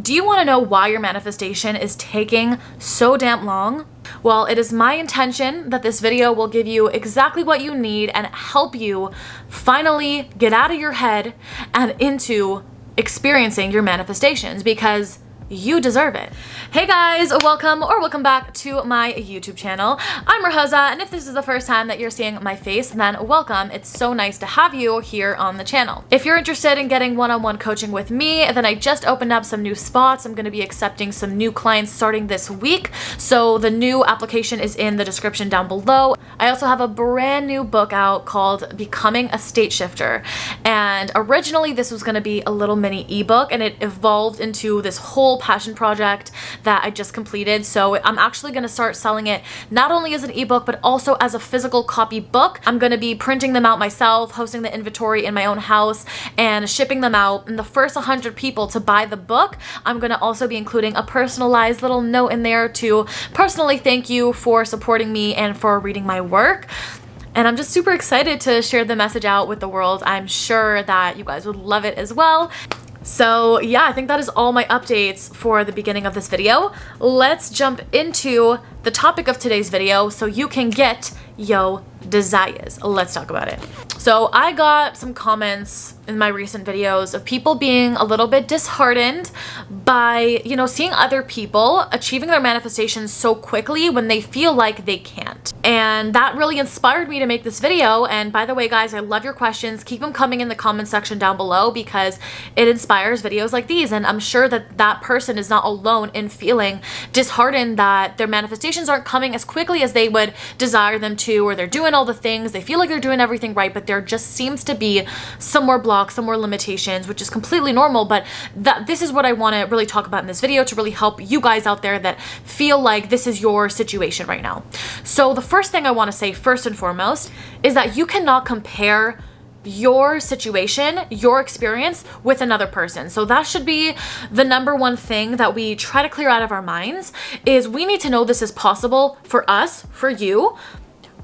Do you want to know why your manifestation is taking so damn long? Well, it is my intention that this video will give you exactly what you need and help you finally get out of your head and into experiencing your manifestations, because you deserve it. Hey guys, welcome back to my YouTube channel. I'm Rojosa, and if this is the first time that you're seeing my face, then welcome. It's so nice to have you here on the channel. If you're interested in getting one-on-one coaching with me, then I just opened up some new spots. I'm going to be accepting some new clients starting this week, so the new application is in the description down below. I also have a brand new book out called Becoming a State Shifter, and originally this was going to be a little mini ebook, and it evolved into this whole passion project that I just completed. So I'm actually going to start selling it not only as an ebook but also as a physical copy book. I'm going to be printing them out myself, hosting the inventory in my own house, and shipping them out. And the first 100 people to buy the book, I'm going to also be including a personalized little note in there to personally thank you for supporting me and for reading my work. And I'm just super excited to share the message out with the world. I'm sure that you guys would love it as well. So yeah, I think that is all my updates for the beginning of this video. Let's jump into the topic of today's video so you can get your desires. Let's talk about it. So I got some comments in my recent videos of people being a little bit disheartened by, seeing other people achieving their manifestations so quickly when they feel like they can't. And that really inspired me to make this video. And by the way, guys, I love your questions. Keep them coming in the comment section down below, because it inspires videos like these. And I'm sure that that person is not alone in feeling disheartened that their manifestations aren't coming as quickly as they would desire them to, or they're doing all the things, they feel like they're doing everything right, but there just seems to be some more blocks, some more limitations, which is completely normal. But this is what I want to really talk about in this video to really help you guys out there that feel like this is your situation right now. So the first thing I want to say, first and foremost, is that you cannot compare your situation, your experience, with another person. So that should be the number one thing that we try to clear out of our minds, is we need to know this is possible for us, for you,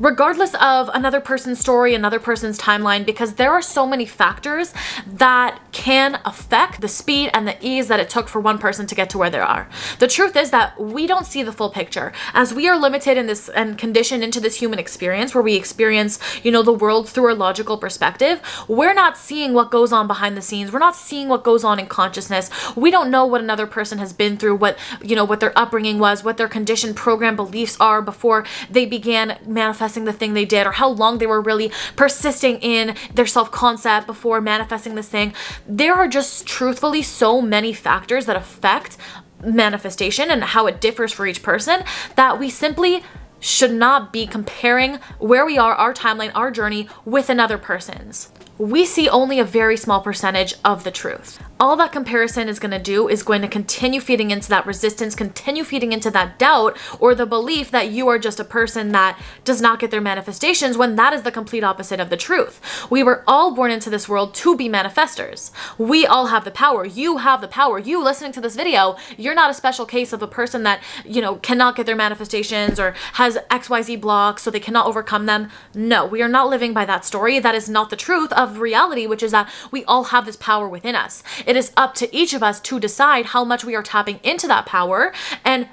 regardless of another person's story, another person's timeline, because there are so many factors that can affect the speed and the ease that it took for one person to get to where they are. The truth is that we don't see the full picture, as we are limited in this and conditioned into this human experience where we experience, the world through a logical perspective. We're not seeing what goes on behind the scenes. We're not seeing what goes on in consciousness. We don't know what another person has been through, what their upbringing was, what their conditioned program beliefs are before they began manifesting the thing they did, or how long they were really persisting in their self-concept before manifesting this thing. There are just truthfully so many factors that affect manifestation and how it differs for each person, that we simply should not be comparing where we are, our timeline, our journey, with another person's. We see only a very small percentage of the truth. All that comparison is going to do is going to continue feeding into that resistance, continue feeding into that doubt, or the belief that you are just a person that does not get their manifestations, when that is the complete opposite of the truth. We were all born into this world to be manifestors. We all have the power. You have the power. You listening to this video, you're not a special case of a person that, cannot get their manifestations or has XYZ blocks so they cannot overcome them. No, we are not living by that story. That is not the truth of reality, which is that we all have this power within us. It is up to each of us to decide how much we are tapping into that power. And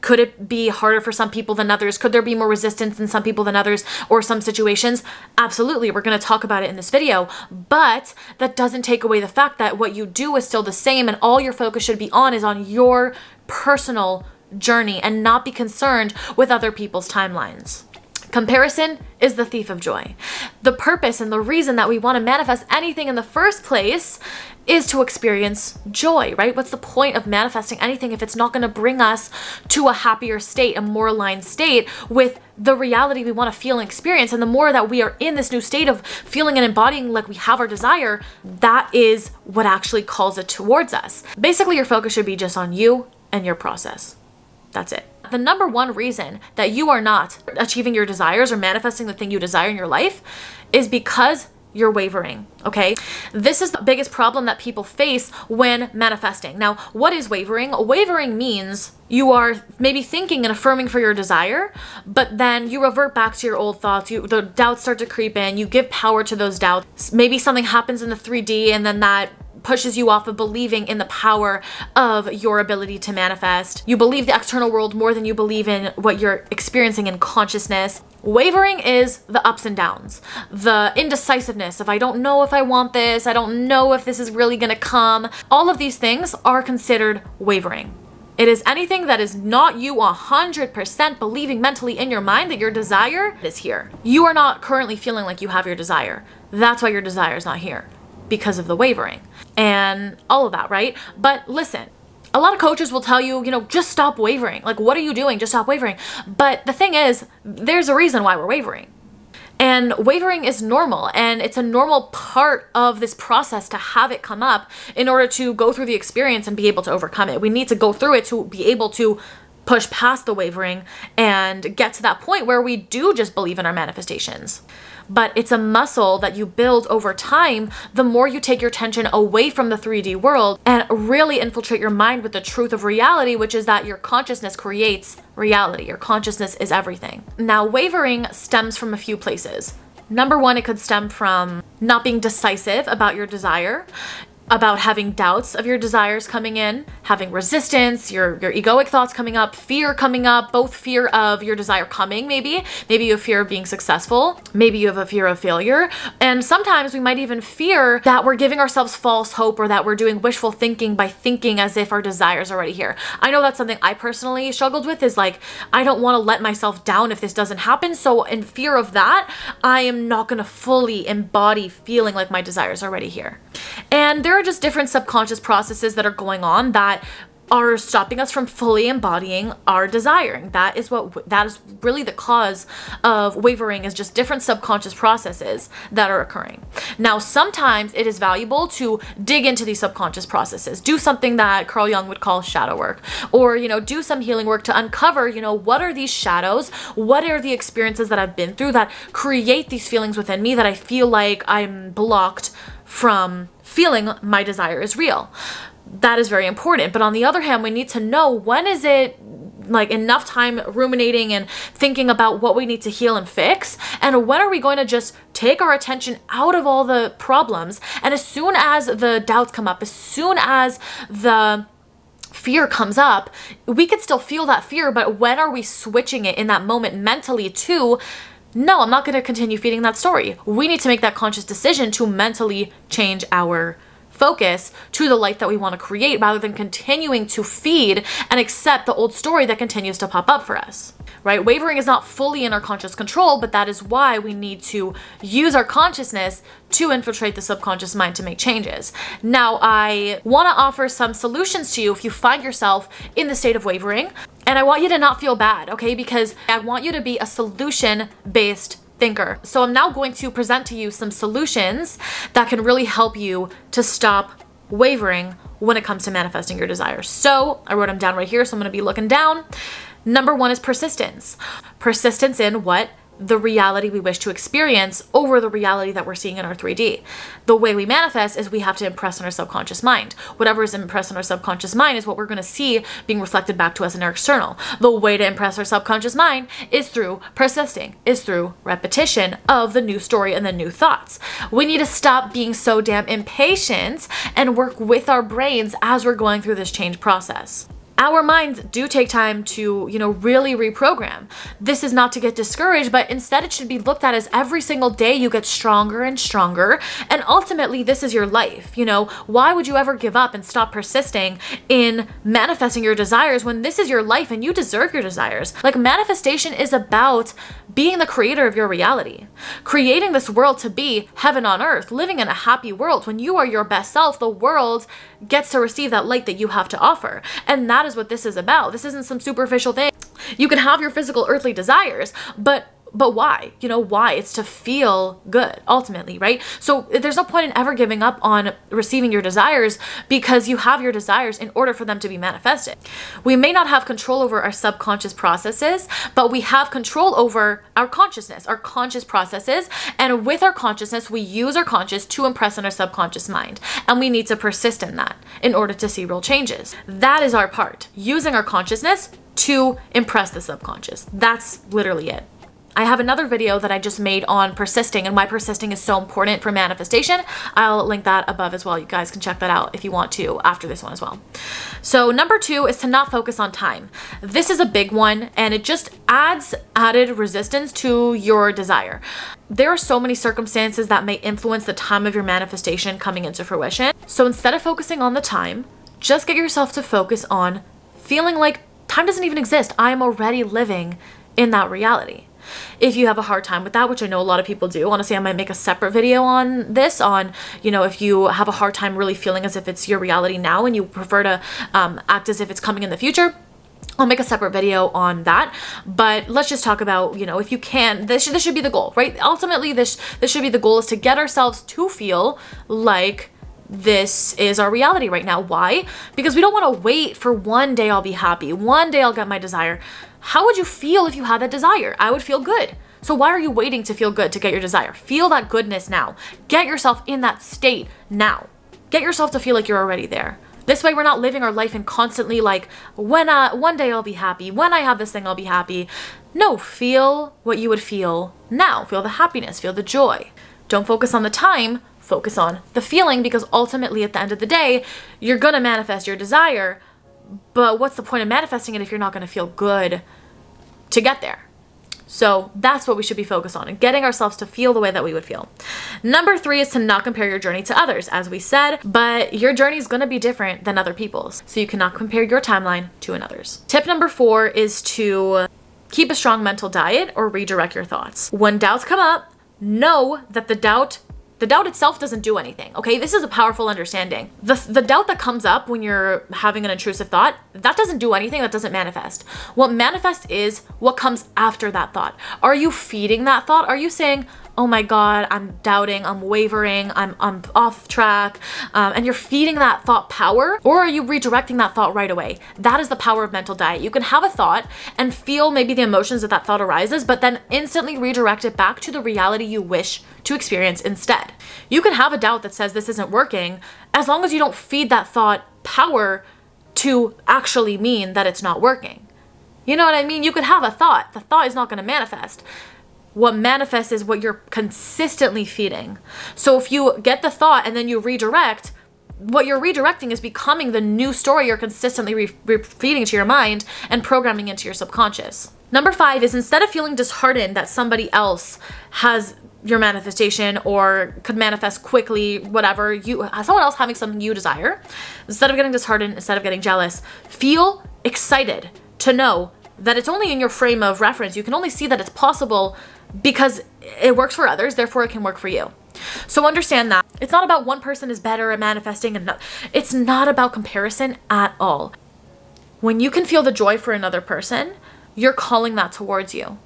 could it be harder for some people than others? Could there be more resistance in some people than others, or some situations? Absolutely. We're going to talk about it in this video, but that doesn't take away the fact that what you do is still the same, and all your focus should be on is on your personal journey and not be concerned with other people's timelines. Comparison is the thief of joy. The purpose and the reason that we want to manifest anything in the first place is to experience joy, right? What's the point of manifesting anything if it's not going to bring us to a happier state, a more aligned state with the reality we want to feel and experience? And the more that we are in this new state of feeling and embodying like we have our desire, that is what actually calls it towards us. Basically, your focus should be just on you and your process. That's it. The number one reason that you are not achieving your desires or manifesting the thing you desire in your life is because you're wavering, okay? This is the biggest problem that people face when manifesting. Now, what is wavering? Wavering means you are maybe thinking and affirming for your desire, but then you revert back to your old thoughts. The doubts start to creep in. You give power to those doubts. Maybe something happens in the 3D, and then that pushes you off of believing in the power of your ability to manifest. You believe the external world more than you believe in what you're experiencing in consciousness. Wavering is the ups and downs, the indecisiveness of I don't know if I want this, I don't know if this is really gonna come. All of these things are considered wavering. It is anything that is not you 100% believing mentally in your mind that your desire is here. You are not currently feeling like you have your desire. That's why your desire is not here, because of the wavering and all of that, right? But listen, a lot of coaches will tell you, just stop wavering. Like, what are you doing? Just stop wavering. But the thing is, there's a reason why we're wavering. And wavering is normal, and it's a normal part of this process to have it come up in order to go through the experience and be able to overcome it. We need to go through it to be able to push past the wavering and get to that point where we do just believe in our manifestations. But it's a muscle that you build over time the more you take your attention away from the 3D world and really infiltrate your mind with the truth of reality, which is that your consciousness creates reality. Your consciousness is everything. Now, wavering stems from a few places. Number one, it could stem from not being decisive about your desire, about having doubts of your desires coming in, having resistance, your egoic thoughts coming up, fear coming up, both fear of your desire coming, maybe you have fear of being successful, maybe you have a fear of failure, and sometimes we might even fear that we're giving ourselves false hope or that we're doing wishful thinking by thinking as if our desires are already here. I know that's something I personally struggled with, is like, I don't want to let myself down if this doesn't happen, so in fear of that, I am not going to fully embody feeling like my desires are already here. And there are just different subconscious processes that are going on that are stopping us from fully embodying our desiring. That is really the cause of wavering, is just different subconscious processes that are occurring. Now, sometimes it is valuable to dig into these subconscious processes, do something that Carl Jung would call shadow work, or, do some healing work to uncover, what are these shadows? What are the experiences that I've been through that create these feelings within me that I feel like I'm blocked from feeling my desire is real. That is very important. But on the other hand, we need to know, when is it like enough time ruminating and thinking about what we need to heal and fix, and when are we going to just take our attention out of all the problems, and as soon as the doubts come up, as soon as the fear comes up, we could still feel that fear, but when are we switching it in that moment mentally to, no, I'm not going to continue feeding that story. We need to make that conscious decision to mentally change our focus to the life that we want to create, rather than continuing to feed and accept the old story that continues to pop up for us, right? Wavering is not fully in our conscious control, but that is why we need to use our consciousness to infiltrate the subconscious mind to make changes. Now, I want to offer some solutions to you if you find yourself in the state of wavering, and I want you to not feel bad, okay? Because I want you to be a solution-based thinker. So I'm now going to present to you some solutions that can really help you to stop wavering when it comes to manifesting your desires. So I wrote them down right here, so I'm going to be looking down. Number one is persistence. Persistence in what? The reality we wish to experience over the reality that we're seeing in our 3D. The way we manifest is we have to impress on our subconscious mind. Whatever is impressed on our subconscious mind is what we're going to see being reflected back to us in our external. The way to impress our subconscious mind is through persisting, is through repetition of the new story and the new thoughts. We need to stop being so damn impatient and work with our brains as we're going through this change process. Our minds do take time to, really reprogram. This is not to get discouraged, but instead it should be looked at as every single day you get stronger and stronger, and ultimately this is your life. Why would you ever give up and stop persisting in manifesting your desires when this is your life and you deserve your desires? Like, manifestation is about being the creator of your reality, creating this world to be heaven on earth, living in a happy world. When you are your best self, the world gets to receive that light that you have to offer. And that is what this is about. This isn't some superficial thing. You can have your physical earthly desires, but why? Why? It's to feel good, ultimately, right? So there's no point in ever giving up on receiving your desires, because you have your desires in order for them to be manifested. We may not have control over our subconscious processes, but we have control over our consciousness, our conscious processes. And with our consciousness, we use our conscious to impress on our subconscious mind. And we need to persist in that in order to see real changes. That is our part, using our consciousness to impress the subconscious. That's literally it. I have another video that I just made on persisting and why persisting is so important for manifestation. I'll link that above as well. You guys can check that out if you want to after this one as well. So number 2 is to not focus on time. This is a big one, and it just adds added resistance to your desire. There are so many circumstances that may influence the time of your manifestation coming into fruition. So instead of focusing on the time, just get yourself to focus on feeling like time doesn't even exist. I am already living in that reality. If you have a hard time with that, which I know a lot of people do, honestly, I might make a separate video on this, on, you know, if you have a hard time really feeling as if it's your reality now and you prefer to act as if it's coming in the future, I'll make a separate video on that. But let's just talk about, you know, if you can, this should be the goal, right? Ultimately, this should be the goal, is to get ourselves to feel like this is our reality right now. Why? Because we don't want to wait for one day I'll be happy, one day I'll get my desire. How would you feel if you had that desire? I would feel good. So why are you waiting to feel good to get your desire? Feel that goodness now. Get yourself in that state now. Get yourself to feel like you're already there. This way we're not living our life and constantly like, one day I'll be happy, when I have this thing I'll be happy. No, feel what you would feel now. Feel the happiness, feel the joy. Don't focus on the time, focus on the feeling, because ultimately at the end of the day, you're gonna manifest your desire. But what's the point of manifesting it if you're not going to feel good to get there? So that's what we should be focused on, and getting ourselves to feel the way that we would feel. Number 3 is to not compare your journey to others, as we said, but your journey is going to be different than other people's. So you cannot compare your timeline to another's. Tip number 4 is to keep a strong mental diet or redirect your thoughts. When doubts come up, know that the doubt itself doesn't do anything, okay? This is a powerful understanding. The doubt that comes up when you're having an intrusive thought, that doesn't do anything, that doesn't manifest. What manifests is what comes after that thought. Are you feeding that thought? Are you saying, oh my God, I'm doubting, I'm wavering, I'm off track, and you're feeding that thought power? Or are you redirecting that thought right away? That is the power of mental diet. You can have a thought and feel maybe the emotions that thought arises, but then instantly redirect it back to the reality you wish to experience instead. You can have a doubt that says this isn't working, as long as you don't feed that thought power to actually mean that it's not working. You know what I mean? You could have a thought. The thought is not going to manifest. What manifests is what you're consistently feeding. So if you get the thought and then you redirect, what you're redirecting is becoming the new story you're consistently feeding to your mind and programming into your subconscious. Number 5 is, instead of feeling disheartened that somebody else has your manifestation or could manifest quickly, whatever, someone else having something you desire, instead of getting disheartened, instead of getting jealous, feel excited to know that it's only in your frame of reference. You can only see that it's possible because it works for others, therefore it can work for you. So understand that it's not about one person is better at manifesting, and it's not about comparison at all. When you can feel the joy for another person, you're calling that towards you.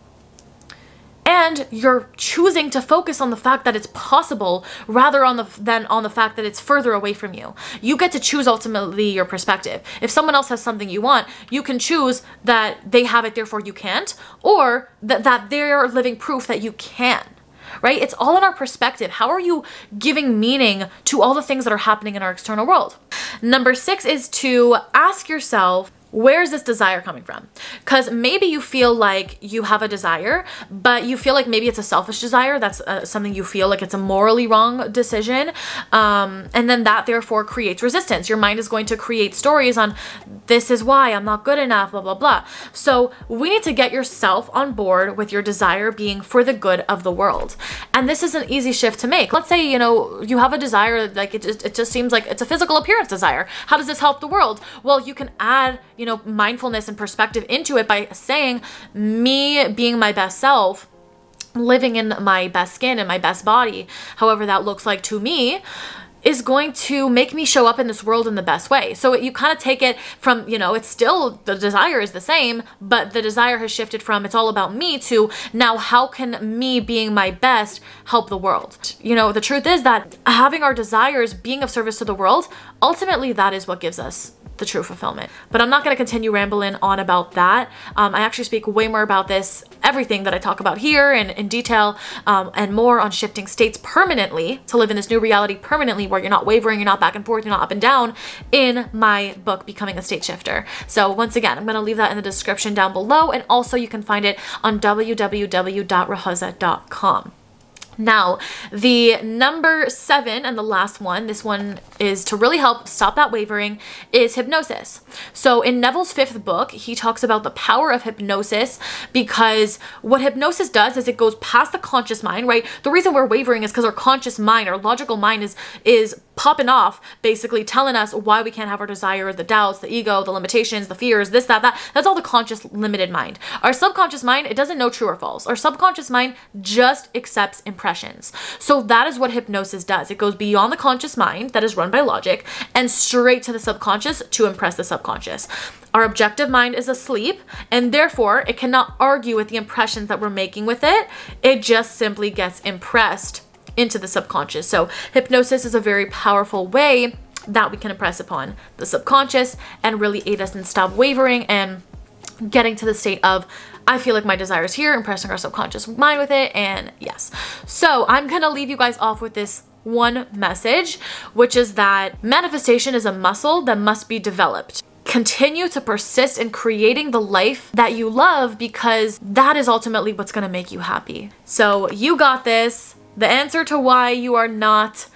And you're choosing to focus on the fact that it's possible rather than on the fact that it's further away from you. You get to choose ultimately your perspective. If someone else has something you want, you can choose that they have it, therefore you can't, or that they're living proof that you can. Right? It's all in our perspective. How are you giving meaning to all the things that are happening in our external world? Number 6 is to ask yourself, where's this desire coming from? Because maybe you feel like you have a desire, but you feel like maybe it's a selfish desire. That's something you feel like it's a morally wrong decision. And then that therefore creates resistance. Your mind is going to create stories on, this is why I'm not good enough, blah, blah, blah. So we need to get yourself on board with your desire being for the good of the world. And this is an easy shift to make. Let's say, you know, you have a desire, like it just seems like it's a physical appearance desire. How does this help the world? Well, you can add, you know, mindfulness and perspective into it by saying, me being my best self, living in my best skin and my best body, however that looks like to me, is going to make me show up in this world in the best way. So you kind of take it from, you know, it's still, the desire is the same, but the desire has shifted from it's all about me to now how can me being my best help the world? You know, the truth is that having our desires being of service to the world, ultimately that is what gives us the true fulfillment. But I'm not going to continue rambling on about that. I actually speak way more about this, everything that I talk about here and in detail, and more on shifting states permanently to live in this new reality permanently, where you're not wavering, you're not back and forth, you're not up and down, in my book, Becoming a State Shifter. So once again, I'm going to leave that in the description down below, and also you can find it on www.rahaza.com. Now, the number 7 and the last one, this one is to really help stop that wavering, is hypnosis. So in Neville's 5th book, he talks about the power of hypnosis, because what hypnosis does is it goes past the conscious mind, right? The reason we're wavering is because our conscious mind, our logical mind is popping off, basically telling us why we can't have our desires, the doubts, the ego, the limitations, the fears, this, that. That's all the conscious, limited mind. Our subconscious mind, it doesn't know true or false. Our subconscious mind just accepts impressions. So that is what hypnosis does. It goes beyond the conscious mind that is run by logic and straight to the subconscious to impress the subconscious. Our objective mind is asleep, and therefore it cannot argue with the impressions that we're making with it. It just simply gets impressed into the subconscious. So hypnosis is a very powerful way that we can impress upon the subconscious and really aid us in stop wavering and getting to the state of, I feel like my desire is here, impressing our subconscious mind with it. And yes, so I'm gonna leave you guys off with this one message, which is that manifestation is a muscle that must be developed. Continue to persist in creating the life that you love, because that is ultimately what's gonna make you happy. So you got this. The answer to why you are not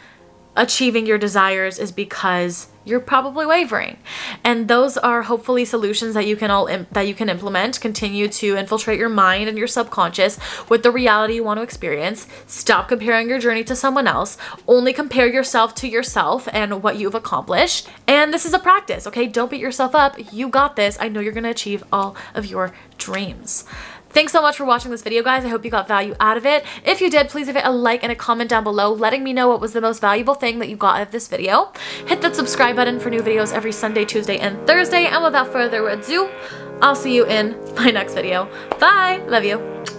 achieving your desires is because you're probably wavering. And those are hopefully solutions that you can implement. Continue to infiltrate your mind and your subconscious with the reality you want to experience. Stop comparing your journey to someone else. Only compare yourself to yourself and what you've accomplished. And this is a practice, okay? Don't beat yourself up. You got this. I know you're going to achieve all of your dreams. Thanks so much for watching this video, guys. I hope you got value out of it. If you did, please leave it a like and a comment down below, letting me know what was the most valuable thing that you got out of this video. Hit that subscribe button for new videos every Sunday, Tuesday, and Thursday. And without further ado, I'll see you in my next video. Bye! Love you.